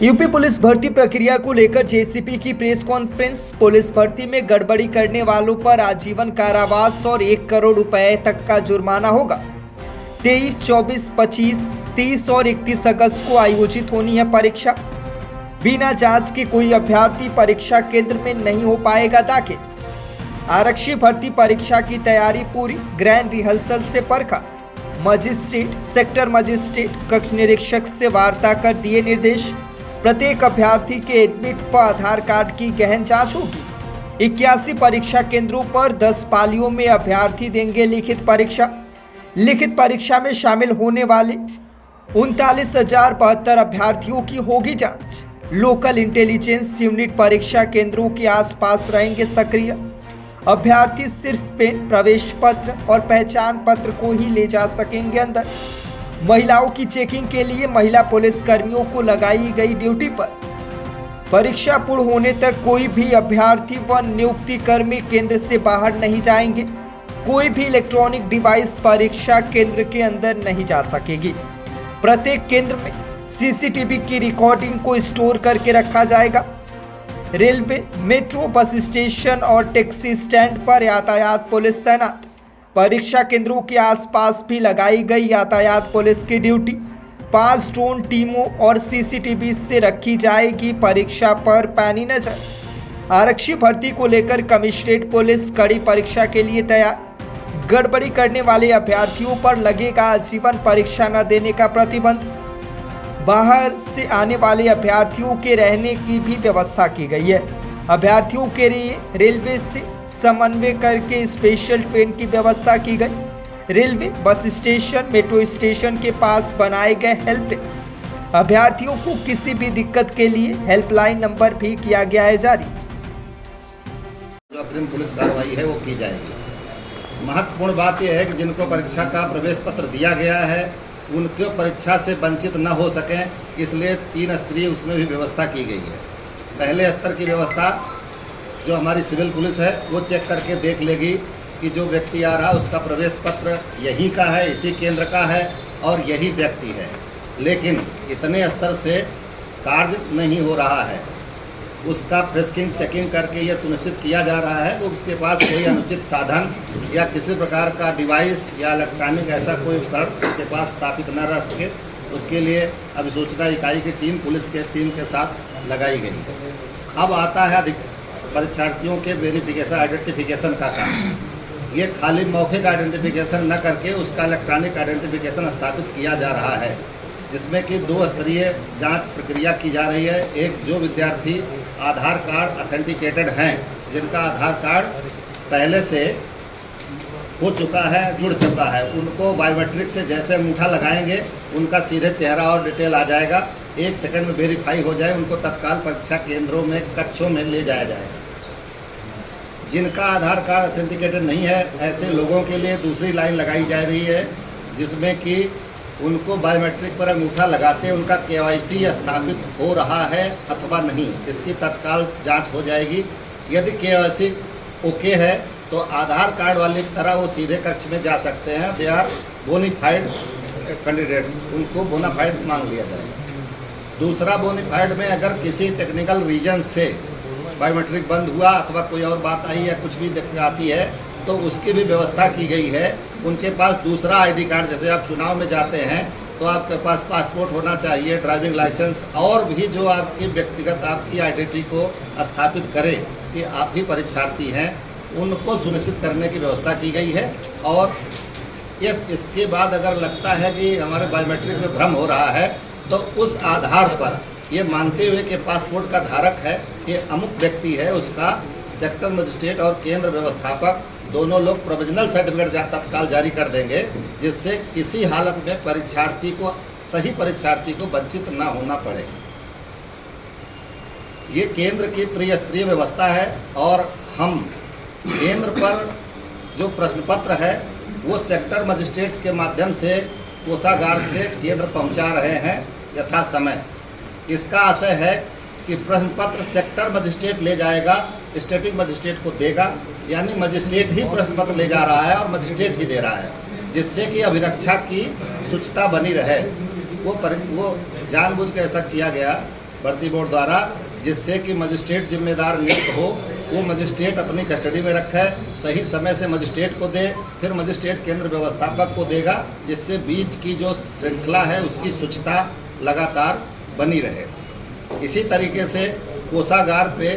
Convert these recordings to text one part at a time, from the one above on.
UP police भर्ती प्रक्रिया को लेकर जेसीपी की प्रेस कॉन्फ्रेंस। पुलिस भर्ती में गड़बड़ी करने वालों पर आजीवन कारावास और 1 करोड़ रुपए तक का जुर्माना होगा। 23, 24, 25, 30 और 31 अगस्त को आयोजित होनी है परीक्षा। बिना जांच के कोई अभ्यर्थी परीक्षा केंद्र में नहीं हो पाएगा दाखिल। आरक्षी भर्ती परीक्षा की तैयारी पूरी, ग्रैंड रिहर्सल से परखा। मजिस्ट्रेट, सेक्टर मजिस्ट्रेट, कक्ष निरीक्षक से वार्ता कर दिए निर्देश। प्रत्येक अभ्यर्थी के एडमिट व आधार कार्ड की गहन जांच होगी। 81 परीक्षा केंद्रों पर 10 पालियों में अभ्यर्थी देंगे लिखित परीक्षा। लिखित परीक्षा में शामिल होने वाले 39,072 अभ्यर्थियों की होगी जांच। लोकल इंटेलिजेंस यूनिट परीक्षा केंद्रों के आसपास रहेंगे सक्रिय। अभ्यर्थी सिर्फ पेन, प्रवेश पत्र और पहचान पत्र को ही ले जा सकेंगे अंदर। महिलाओं की चेकिंग के लिए महिला पुलिस कर्मियों को लगाई गई ड्यूटी पर। परीक्षा पूर्ण होने तक कोई भी अभ्यर्थी व नियुक्ति कर्मी केंद्र से बाहर नहीं जाएंगे। कोई भी इलेक्ट्रॉनिक डिवाइस परीक्षा केंद्र के अंदर नहीं जा सकेगी। प्रत्येक केंद्र में सीसीटीवी की रिकॉर्डिंग को स्टोर करके रखा जाएगा। रेलवे, मेट्रो, बस स्टेशन और टैक्सी स्टैंड पर यातायात पुलिस तैनात। परीक्षा केंद्रों के आसपास भी लगाई गई यातायात पुलिस की ड्यूटी। 5 ड्रोन टीमों और सीसीटीवी से रखी जाएगी परीक्षा पर पैनी नजर। आरक्षी भर्ती को लेकर कमिश्नरेट पुलिस कड़ी परीक्षा के लिए तैयार। गड़बड़ी करने वाले अभ्यर्थियों पर लगेगा आजीवन परीक्षा न देने का प्रतिबंध। बाहर से आने वाले अभ्यर्थियों के रहने की भी व्यवस्था की गई है। अभ्यर्थियों के लिए रेलवे से समन्वय करके स्पेशल ट्रेन की व्यवस्था की गई। Railway, bus station, metro station के पास बनाए गए हेल्प डेस्क। अभ्यर्थियों को किसी भी दिक्कत के लिए हेल्पलाइन नंबर भी किया गया है जारी। जो अग्रिम पुलिस कार्रवाई है वो की जाएगी। महत्वपूर्ण बात यह है कि जिनको परीक्षा का प्रवेश पत्र दिया गया है उनको परीक्षा से वंचित न हो सकें, इसलिए 3 स्तरीय उसमें भी व्यवस्था की गई है। पहले स्तर की व्यवस्था जो हमारी सिविल पुलिस है वो चेक करके देख लेगी कि जो व्यक्ति आ रहा है उसका प्रवेश पत्र यहीं का है, इसी केंद्र का है और यही व्यक्ति है। लेकिन इतने स्तर से कार्य नहीं हो रहा है, उसका फ्रेस्किंग चेकिंग करके यह सुनिश्चित किया जा रहा है कि उसके पास कोई अनुचित साधन या किसी प्रकार का डिवाइस या इलेक्ट्रॉनिक ऐसा कोई उपकरण उसके पास स्थापित न रह सके। उसके लिए अभिसूचना इकाई की टीम पुलिस के टीम के साथ लगाई गई है। अब आता है परीक्षार्थियों के वेरिफिकेशन, आइडेंटिफिकेशन का काम। ये खाली मौखिक आइडेंटिफिकेशन न करके उसका इलेक्ट्रॉनिक आइडेंटिफिकेशन स्थापित किया जा रहा है, जिसमें कि 2 स्तरीय जांच प्रक्रिया की जा रही है। एक, जो विद्यार्थी आधार कार्ड ऑथेंटिकेटेड हैं, जिनका आधार कार्ड पहले से हो चुका है, जुड़ चुका है, उनको बायोमेट्रिक से जैसे अंगूठा लगाएंगे उनका सीधे चेहरा और डिटेल आ जाएगा। 1 सेकंड में वेरीफाई हो जाए, उनको तत्काल परीक्षा केंद्रों में, कक्षों में ले जाया जाएगा। जिनका आधार कार्ड ऑथेंटिकेटेड नहीं है, ऐसे लोगों के लिए दूसरी लाइन लगाई जा रही है, जिसमें कि उनको बायोमेट्रिक पर अंगूठा लगाते उनका केवाईसी स्थापित हो रहा है अथवा नहीं, इसकी तत्काल जांच हो जाएगी। यदि केवाईसी ओके है तो आधार कार्ड वाले की तरह वो सीधे कक्ष में जा सकते हैं। दे आर बोनीफाइड कैंडिडेट्स, उनको बोनाफाइड मांग लिया जाएगा। दूसरा, बोनीफाइड में अगर किसी टेक्निकल रीजन से बायोमेट्रिक बंद हुआ अथवा कोई और बात आई या कुछ भी दिक्कत आती है तो उसकी भी व्यवस्था की गई है। उनके पास दूसरा आईडी कार्ड, जैसे आप चुनाव में जाते हैं तो आपके पास पासपोर्ट होना चाहिए, ड्राइविंग लाइसेंस और भी जो आपकी व्यक्तिगत आपकी आइडेंटिटी को स्थापित करे कि आप ही परीक्षार्थी हैं, उनको सुनिश्चित करने की व्यवस्था की गई है। और इसके बाद अगर लगता है कि हमारे बायोमेट्रिक में भ्रम हो रहा है तो उस आधार पर ये मानते हुए कि पासपोर्ट का धारक है, ये अमुक व्यक्ति है, उसका सेक्टर मजिस्ट्रेट और केंद्र व्यवस्थापक दोनों लोग प्रोविजनल सर्टिफिकेट तत्काल जारी कर देंगे, जिससे किसी हालत में सही परीक्षार्थी को वंचित ना होना पड़े। ये केंद्र की त्रिस्तरीय व्यवस्था है और हम केंद्र पर जो प्रश्न पत्र है वो सेक्टर मजिस्ट्रेट्स के माध्यम से कोषागार से केंद्र पहुंचा रहे हैं यथा समय। इसका आशय है कि प्रश्न पत्र सेक्टर मजिस्ट्रेट ले जाएगा, स्टेटिक मजिस्ट्रेट को देगा, यानी मजिस्ट्रेट ही प्रश्न पत्र ले जा रहा है और मजिस्ट्रेट ही दे रहा है, जिससे कि अभिरक्षा की शुचिता बनी रहे। वो जानबूझ के ऐसा किया गया भर्ती बोर्ड द्वारा, जिससे कि मजिस्ट्रेट जिम्मेदार नियुक्त हो, वो मजिस्ट्रेट अपनी कस्टडी में रखे, सही समय से मजिस्ट्रेट को दे, फिर मजिस्ट्रेट केंद्र व्यवस्थापक को देगा, जिससे बीच की जो श्रृंखला है उसकी शुचिता लगातार बनी रहे। इसी तरीके से कोषागार पे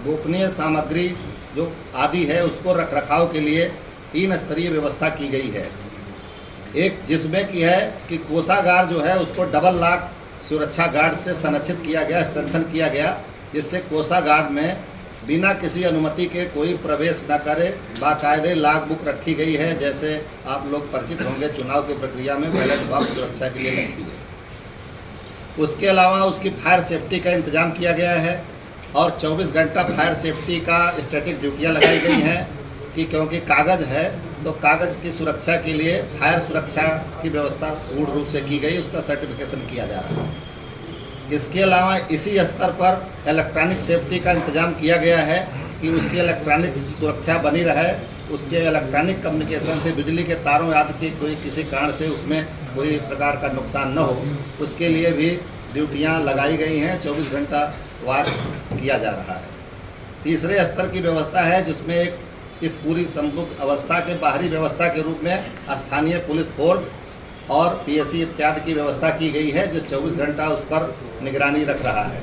गोपनीय सामग्री जो आदि है उसको रखरखाव के लिए 3 स्तरीय व्यवस्था की गई है। एक जिसमें की है कि कोषागार जो है उसको डबल लॉक सुरक्षा गार्ड से संरक्षित किया गया, स्ट्रेंथन किया गया, जिससे कोषागार में बिना किसी अनुमति के कोई प्रवेश न करे। बाकायदे लॉक बुक रखी गई है, जैसे आप लोग परिचित होंगे चुनाव की प्रक्रिया में बैलेट बॉक्स सुरक्षा के लिए लगती है। उसके अलावा उसकी फायर सेफ्टी का इंतजाम किया गया है और 24 घंटा फायर सेफ्टी का स्टैटिक ड्यूटियाँ लगाई गई हैं कि क्योंकि कागज़ है तो कागज़ की सुरक्षा के लिए फायर सुरक्षा की व्यवस्था पूर्ण रूप से की गई, उसका सर्टिफिकेशन किया जा रहा है। इसके अलावा इसी स्तर पर इलेक्ट्रॉनिक सेफ्टी का इंतजाम किया गया है कि उसकी इलेक्ट्रॉनिक सुरक्षा बनी रहे, उसके इलेक्ट्रॉनिक कम्युनिकेशन से बिजली के तारों आदि के कोई किसी कारण से उसमें कोई प्रकार का नुकसान न हो, उसके लिए भी ड्यूटियां लगाई गई हैं। 24 घंटा वॉच किया जा रहा है। तीसरे स्तर की व्यवस्था है जिसमें एक इस पूरी संपूर्ण अवस्था के बाहरी व्यवस्था के रूप में स्थानीय पुलिस फोर्स और पीएससी इत्यादि की व्यवस्था की गई है, जो 24 घंटा उस पर निगरानी रख रहा है।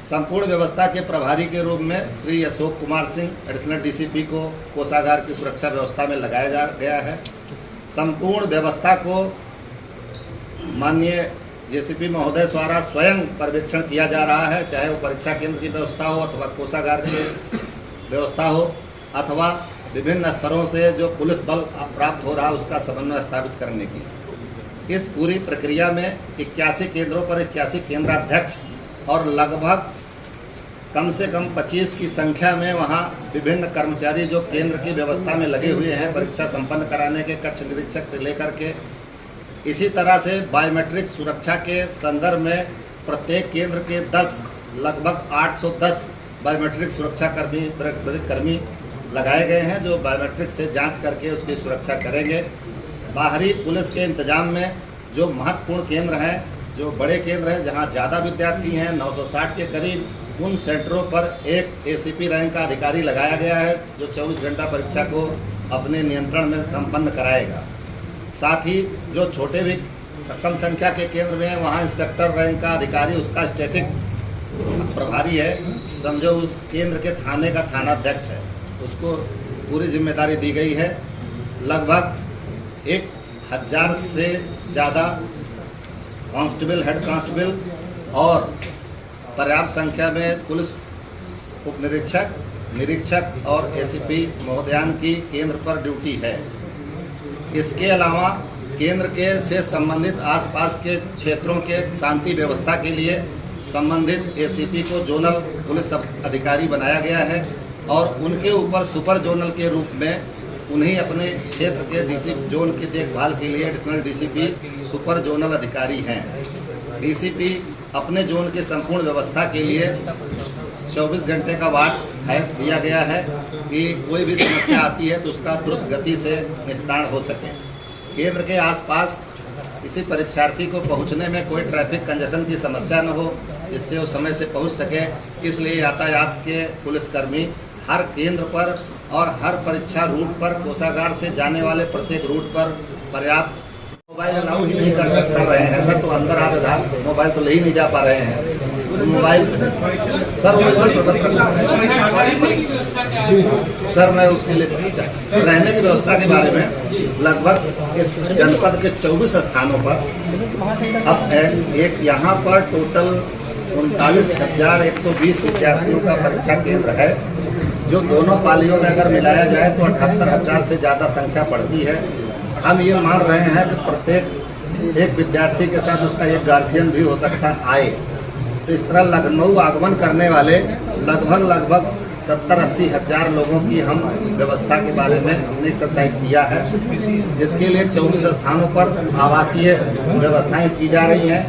संपूर्ण व्यवस्था के प्रभारी के रूप में श्री अशोक कुमार सिंह एडिशनल डीसीपी को कोषागार की सुरक्षा व्यवस्था में लगाया गया है। संपूर्ण व्यवस्था को माननीय जेसीपी महोदय द्वारा स्वयं पर्यवेक्षण किया जा रहा है, चाहे वो परीक्षा केंद्र की व्यवस्था हो अथवा कोषागार की व्यवस्था हो अथवा विभिन्न स्तरों से जो पुलिस बल प्राप्त हो रहा है उसका समन्वय स्थापित करने की। इस पूरी प्रक्रिया में 81 केंद्रों पर 81 केंद्राध्यक्ष और लगभग कम से कम 25 की संख्या में वहाँ विभिन्न कर्मचारी जो केंद्र की व्यवस्था में लगे हुए हैं, परीक्षा संपन्न कराने के कक्ष निरीक्षक से लेकर के। इसी तरह से बायोमेट्रिक सुरक्षा के संदर्भ में प्रत्येक केंद्र के लगभग 810 बायोमेट्रिक सुरक्षा कर्मी लगाए गए हैं, जो बायोमेट्रिक से जांच करके उसकी सुरक्षा करेंगे। बाहरी पुलिस के इंतजाम में जो महत्वपूर्ण केंद्र हैं, जो बड़े केंद्र हैं जहां ज़्यादा विद्यार्थी हैं 960 के करीब, उन सेंटरों पर एक एसीपी रैंक का अधिकारी लगाया गया है जो 24 घंटा परीक्षा को अपने नियंत्रण में संपन्न कराएगा। साथ ही जो छोटे भी कम संख्या के केंद्र में हैं वहाँ इंस्पेक्टर रैंक का अधिकारी उसका स्टैटिक प्रभारी है, समझो उस केंद्र के थाने का थानाध्यक्ष है, उसको पूरी जिम्मेदारी दी गई है। लगभग 1000 से ज़्यादा कांस्टेबल, हेड कांस्टेबल और पर्याप्त संख्या में पुलिस उप निरीक्षक, निरीक्षक और एसीपी महोदयान की केंद्र पर ड्यूटी है। इसके अलावा केंद्र के से संबंधित आसपास के क्षेत्रों के शांति व्यवस्था के लिए संबंधित एसीपी को जोनल पुलिस अधिकारी बनाया गया है और उनके ऊपर सुपर जोनल के रूप में उन्हीं अपने क्षेत्र के डीसी जोन की देखभाल के लिए एडिशनल डीसीपी सुपर जोनल अधिकारी हैं। डीसीपी अपने जोन की संपूर्ण व्यवस्था के लिए 24 घंटे का वॉच दिया गया है कि कोई भी समस्या आती है तो उसका द्रुत गति से निस्तारण हो सके। केंद्र के आसपास किसी परीक्षार्थी को पहुंचने में कोई ट्रैफिक कंजेशन की समस्या न हो, जिससे वो समय से पहुंच सके, इसलिए यातायात के पुलिसकर्मी हर केंद्र पर और हर परीक्षा रूट पर कोषागार से जाने वाले प्रत्येक रूट पर पर्याप्त मोबाइल अलाउ ही नहीं कर रहे हैं सर। तो अंदर आप मोबाइल तो ले ही नहीं जा पा रहे हैं, तो मोबाइल सर मैं उसके लिए रहने की व्यवस्था के बारे में लगभग इस जनपद के 24 स्थानों पर अब एक यहाँ पर टोटल 39,120 विद्यार्थियों का परीक्षा केंद्र है, जो दोनों पालियों में अगर मिलाया जाए तो 78,000 से ज़्यादा संख्या पड़ती है। हम ये मान रहे हैं कि प्रत्येक एक विद्यार्थी के साथ उसका एक गार्जियन भी हो सकता आए, तो इस तरह लखनऊ आगमन करने वाले लगभग 70-80 हज़ार लोगों की हम व्यवस्था के बारे में हमने एक्सरसाइज किया है, जिसके लिए 24 स्थानों पर आवासीय व्यवस्थाएं की जा रही हैं।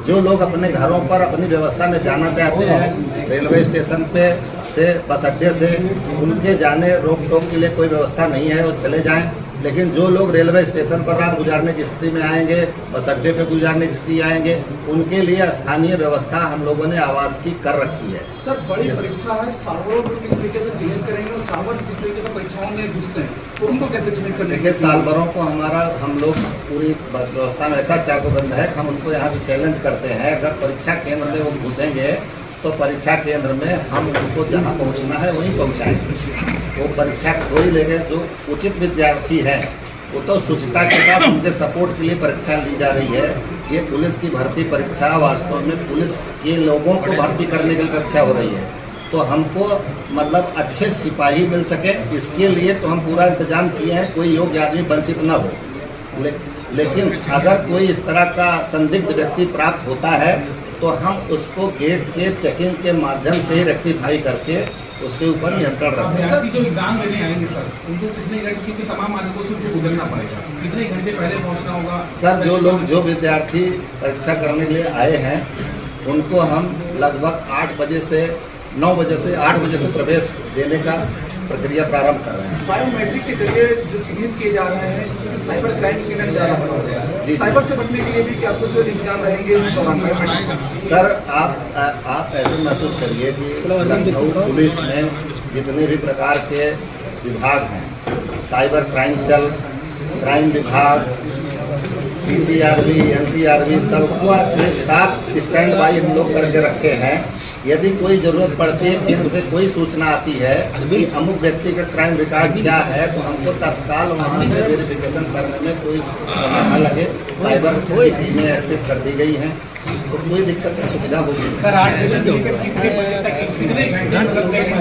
जो लोग अपने घरों पर अपनी व्यवस्था में जाना चाहते हैं, रेलवे स्टेशन पे से बस अड्डे से उनके जाने रोक टोक के लिए कोई व्यवस्था नहीं है, वो चले जाएं। लेकिन जो लोग रेलवे स्टेशन पर रात गुजारने की स्थिति में आएंगे, बस अड्डे पे गुजारने की स्थिति आएंगे, उनके लिए स्थानीय व्यवस्था हम लोगों ने आवास की कर रखी है। सर बड़ी परीक्षा है, सालों को किस तरीके से चिन्हित करेंगे और सावर जिस तरीके से परीक्षाओं में घुसते हैं तो उनको कैसे चिन्हित करेंगे? देखिए, साल भरों को हम लोग पूरी व्यवस्था में ऐसा चाकूबंद है कि हम उनको यहाँ से चैलेंज करते हैं, अगर परीक्षा केंद्र में वो घुसेंगे तो परीक्षा केंद्र में हम उनको जहाँ पहुँचना है वहीं पहुँचाएंगे। वो परीक्षा वही लेंगे जो उचित विद्यार्थी है, वो तो शुचिता के साथ उनके सपोर्ट के लिए परीक्षा ली जा रही है। ये पुलिस की भर्ती परीक्षा वास्तव में पुलिस के लोगों को भर्ती करने के लिए परीक्षा हो रही है, तो हमको मतलब अच्छे सिपाही मिल सके, इसके लिए तो हम पूरा इंतजाम किए हैं, कोई योग्य आदमी वंचित न हो। लेकिन अगर कोई इस तरह का संदिग्ध व्यक्ति प्राप्त होता है तो हम उसको गेट के चेकिंग के माध्यम से ही रेक्टिफाई करके उसके ऊपर नियंत्रण रखते हैं। सर, जो एग्जाम देने आएंगे सर, उनको कितने घंटे, क्योंकि तमाम मानकों से उनको गुजरना पड़ेगा, कितने घंटे पहले पहुंचना होगा? सर, जो विद्यार्थी परीक्षा करने के लिए आए हैं उनको हम लगभग 8 बजे से 9 बजे से 8 बजे से प्रवेश देने का प्रक्रिया प्रारंभ कर रहे हैं। बायोमेट्रिक के जरिए जो चिन्हित किए जा रहे हैं, इसमें साइबर क्राइम की नजर ज़्यादा बढ़ गया है। साइबर से बचने के लिए भी क्या कुछ इंतजाम रहेंगे इस दौरान बायोमेट्रिक? सर, आप ऐसे महसूस करिए कि लखनऊ पुलिस में जितने भी प्रकार के विभाग हैं, साइबर क्राइम सेल, क्राइम विभाग, PCRB, NCRB, सबको एक साथ स्टैंड बाई हम लोग करके रखे हैं। यदि कोई ज़रूरत पड़ती है, केंद्र से कोई सूचना आती है कि अमुक व्यक्ति का क्राइम रिकॉर्ड क्या है, तो हमको तत्काल वहाँ से वेरिफिकेशन करने में कोई समय न लगे। साइबर टीमें एक्टिव कर दी गई हैं, तो कोई दिक्कत नहीं, सुविधा होगी। सर, 8 बजे से लेकर कितने बजे तक, कितने घंटे लगते हैं?